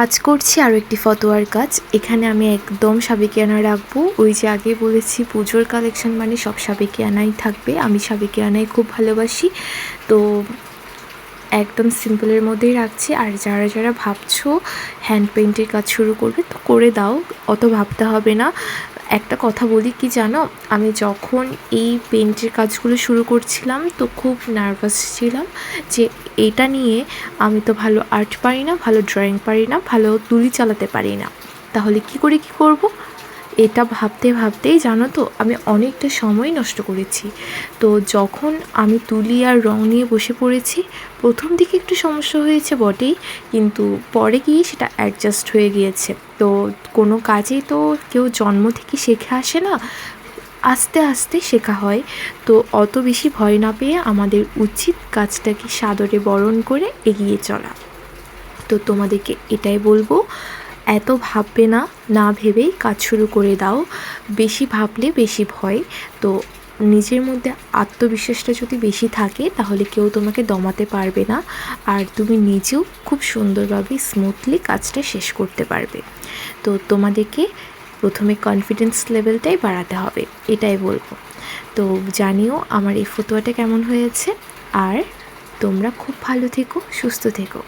আজ করছি আরও একটি ফতোয়ার কাজ। এখানে আমি একদম সাবেকিয়ানা রাখবো। ওই যে আগে বলেছি পুজোর কালেকশন মানে সব সাবেকিয়ানাই থাকবে। আমি সাবেকিয়ানাই খুব ভালোবাসি, তো একদম সিম্পলের মধ্যেই রাখছি। আর যারা যারা ভাবছো হ্যান্ড পেইন্টের কাজ শুরু করবে, তো করে দাও, অত ভাবতে হবে না। একটা কথা বলি কি জানো, আমি যখন এই পেইন্টের কাজগুলো শুরু করছিলাম তো খুব নার্ভাস ছিলাম যে এটা নিয়ে আমি তো ভালো আর্ট পারি না, ভালো ড্রয়িং পারি না, ভালো তুলি চালাতে পারি না, তাহলে কি করে কি করব। এটা ভাবতে ভাবতেই জানো তো আমি অনেকটা সময় নষ্ট করেছি। তো যখন আমি তুলি আর রং নিয়ে বসে পড়েছি, প্রথম দিকে একটু সমস্যা হয়েছে বটেই, কিন্তু পরে গিয়ে সেটা অ্যাডজাস্ট হয়ে গিয়েছে। তো কোনো কাজেই তো কেউ জন্ম থেকে শেখে আসে না, আস্তে আস্তে শেখা হয়। তো অত বেশি ভয় না পেয়ে আমাদের উচিত কাজটাকে সাদরে বরণ করে এগিয়ে চলা। তো তোমাদেরকে এটাই বলবো, এত ভাববে না, না ভেবেই কাজ শুরু করে দাও। বেশি ভাবলে বেশি ভয়। তো নিজের মধ্যে আত্মবিশ্বাসটা যদি বেশি থাকে তাহলে কেউ তোমাকে দমাতে পারবে না, আর তুমি নিজেও খুব সুন্দরভাবে স্মুথলি কাজটা শেষ করতে পারবে। তো তোমাদেরকে প্রথমে কনফিডেন্স লেভেলটাই বাড়াতে হবে, এটাই বলবো। তো জানিও আমার এই ফতোয়াটা কেমন হয়েছে, আর তোমরা খুব ভালো থেকো, সুস্থ থেকো।